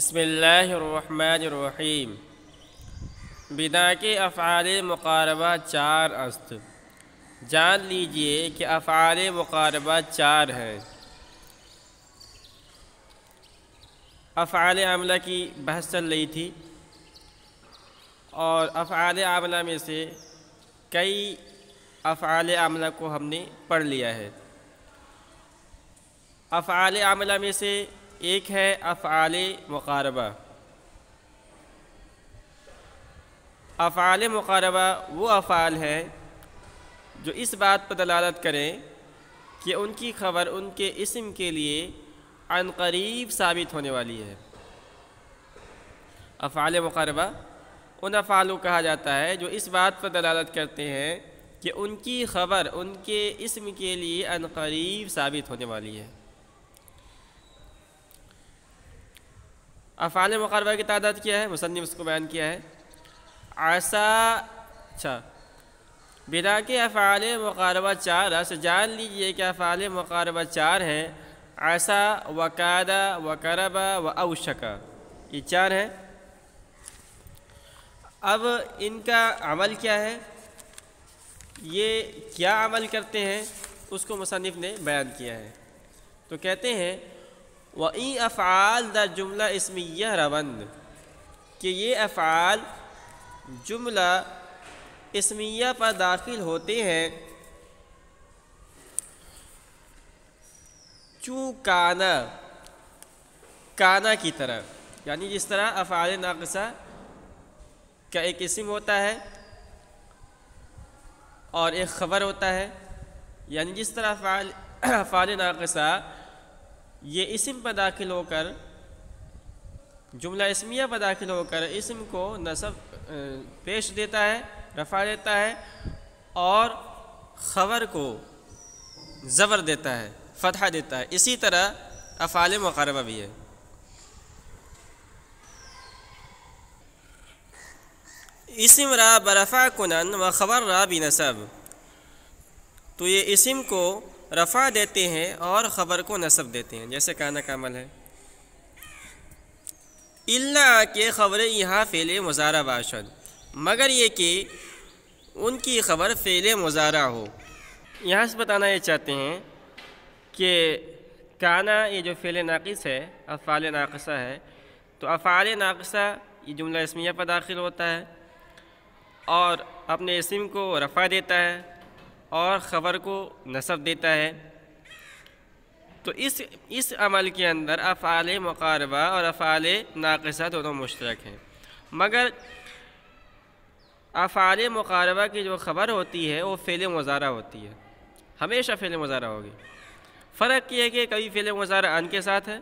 بسم اللہ الرحمن الرحیم۔ بنا کے افعال مقاربہ چار است۔ جان لیجئے کہ افعال مقاربہ چار ہیں۔ افعال عاملہ کی بحث چل رہی تھی اور افعال عاملہ میں سے کئی افعال عاملہ کو ہم نے پڑھ لیا ہے۔ افعال عاملہ میں سے ایک ہے افعال مقاربہ۔ افعال مقاربہ وہ افعال ہیں جو اس بات پر دلالت کریں کہ ان کی خبر ان کے اسم کے لیے عن قریب ثابت ہونے والی ہے۔ افعال مقاربہ ان افعال کو کہا جاتا ہے جو اس بات پر دلالت کرتے ہیں کہ ان کی خبر ان کے اسم کے لیے عن قریب ثابت ہونے والی ہے۔ افعال مقاربہ کی تعداد کیا ہے؟ مصنف اس کو بیان کیا ہے۔ بنا کے افعال مقاربہ چار است۔ جان لیجئے کہ افعال مقاربہ چار ہیں۔ عسا وکاد وقرب و اوشکا، یہ چار ہیں۔ اب ان کا عمل کیا ہے، یہ کیا عمل کرتے ہیں، اس کو مصنف نے بیان کیا ہے۔ تو کہتے ہیں وَإِنْ افعال دا جملہ اسمیہ روند، کہ یہ افعال جملہ اسمیہ پر داخل ہوتے ہیں چوں کانا کی طرح، یعنی جس طرح افعال ناقصہ کا ایک اسم ہوتا ہے اور ایک خبر ہوتا ہے، یعنی جس طرح افعال ناقصہ یہ اسم پر داخل ہو کر، جملہ اسمیہ پر داخل ہو کر اسم کو نصب پیش دیتا ہے، رفع دیتا ہے، اور خبر کو زبر دیتا ہے، فتحہ دیتا ہے، اسی طرح افعال مقاربہ بھی ہے۔ اسم را برفع کنن و خبر را بنصب، تو یہ اسم کو رفع دیتے ہیں اور خبر کو نصب دیتے ہیں، جیسے کانا کا عمل ہے۔ الا کہ خبر یہاں فعل مضارع باشد، مگر یہ کہ ان کی خبر فعل مضارع ہو۔ یہاں سے بتانا یہ چاہتے ہیں کہ کانا یہ جو فعل ناقص ہے، افعال ناقصہ ہے، تو افعال ناقصہ یہ جملہ اسمیہ پر داخل ہوتا ہے اور اپنے اسم کو رفع دیتا ہے اور خبر کو نصب دیتا ہے۔ تو اس عمل کے اندر افعال مقاربہ اور افعال ناقصہ دونوں مشترک ہیں، مگر افعال مقاربہ کی جو خبر ہوتی ہے وہ فعل مضارع ہوتی ہے، ہمیشہ فعل مضارع ہوگی۔ فرق یہ ہے کہ کبھی فعل مضارع ان کے ساتھ ہے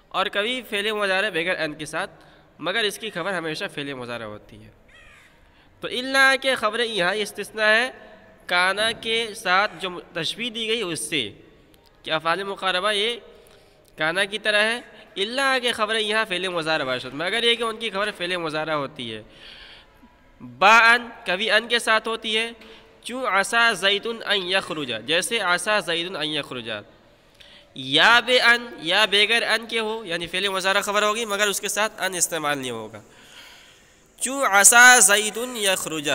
اور کبھی فعل مضارع بغیر ان کے ساتھ، مگر اس کی خبر ہمیشہ فعل مضارع ہوتی ہے۔ تو الا کہ خبر یہاں استثناء ہے کانا کے ساتھ جو تشبیہ دی گئی اس سے، کہ افعال مقاربہ یہ کانا کی طرح ہے، الا کہ خبر یہاں فعل مضارع باشد، مگر یہ کہ ان کی خبر فعل مضارع ہوتی ہے۔ با ان کبھی ان کے ساتھ ہوتی ہے، چوں عسا زید ان یخرج، جیسے عسا زید ان یخرج، یا بے ان یا بغیر ان کے ہو، یعنی فعل مضارع خبر ہوگی مگر اس کے ساتھ ان استعمال نہیں ہوگا۔ چوں عسا زید یخرج،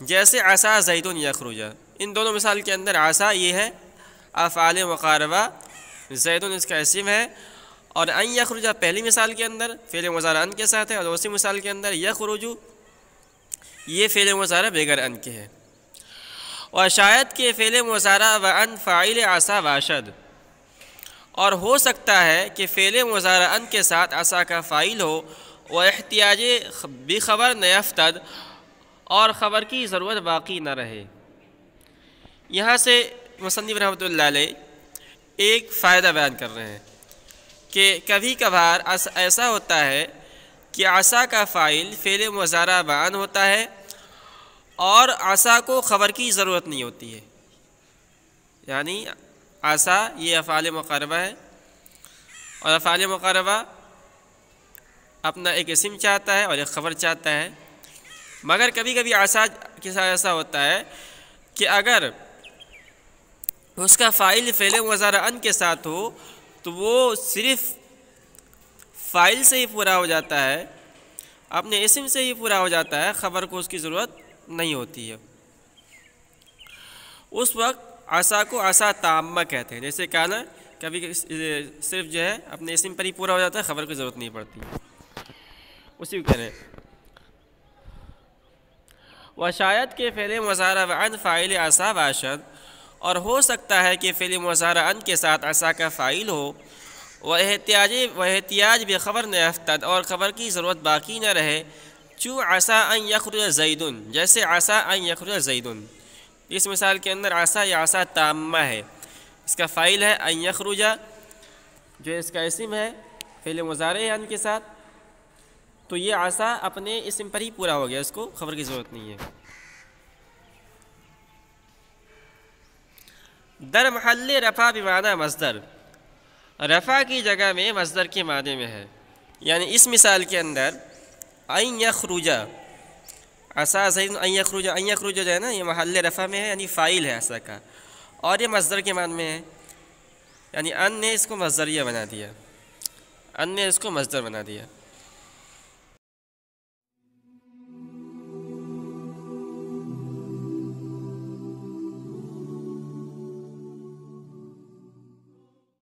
جیسے عسا زید یخرج، ان دونوں مثال کے اندر عسا یہ ہے افعال مقاربہ، زید اس کا اسم ہے، اور ان یخرج پہلی مثال کے اندر فعل مضارع ان کے ساتھ ہے، اور دوسری مثال کے اندر یخرج یہ فعل مضارع بغیر ان کے ہے۔ اور شاید کہ فعل مضارع و ان فاعل عسا باشد، اور ہو سکتا ہے کہ فعل مضارع ان کے ساتھ عسا کا فاعل ہو، و احتیاج بخبر نیفتد، اور خبر کی ضرورت باقی نہ رہے۔ یہاں سے مصنف رحمۃ اللہ علیہ ایک فائدہ بیان کر رہے ہیں کہ کبھی کبھار ایسا ہوتا ہے کہ عسا کا فاعل فعل مضارع بیان ہوتا ہے اور عسا کو خبر کی ضرورت نہیں ہوتی ہے، یعنی عسا یہ افعال مقاربہ ہے اور افعال مقاربہ اپنا ایک اسم چاہتا ہے اور ایک خبر چاہتا ہے، مگر کبھی کبھی عسا کے ساتھ ایسا ہوتا ہے کہ اگر اس کا فاعل فعل مضارع ان کے ساتھ ہو تو وہ صرف فائل سے ہی پورا ہو جاتا ہے، اپنے اسم سے ہی پورا ہو جاتا ہے، خبر کو اس کی ضرورت نہیں ہوتی ہے، اس وقت عصا کو عصا تامہ کہتے ہیں۔ جیسے کانا کبھی صرف جو ہے اپنے اسم پر ہی پورا ہو جاتا ہے، خبر کی ضرورت نہیں پڑتی، اسی کو کہہ رہے ہیں۔ وشاید کہ فعل مضارع عن فاعل عصا باشد، اور ہو سکتا ہے کہ فعل مضارع عن کے ساتھ عصا کا فاعل ہو، واحتیاج بخبر نیفتد، اور خبر کی ضرورت باقی نہ رہے، چو عصا ان یخرج زیدن، جیسے عصا ان یخرج زیدن۔ اس مثال کے اندر عصا یا عصا تامہ ہے، اس کا فاعل ہے ان یخرج، جو اس کا اسم ہے فعل مضارع ہے ان کے ساتھ، تو یہ عصا اپنے اسم پر ہی پورا ہو گیا، اس کو خبر کی ضرورت نہیں ہے۔ در محل رفع بمعنی مصدر، رفع کی جگہ میں مصدر کے معنی میں ہے، یعنی اس مثال کے اندر ان یخرج، عصا زید ان یخرج، ان یخرج جو ہے نا یہ محل رفع میں ہے، یعنی فاعل ہے عصا کا، اور یہ مصدر کے معنی میں ہے، یعنی ان نے اس کو مصدریہ بنا دیا، ان نے اس کو مصدر بنا دیا۔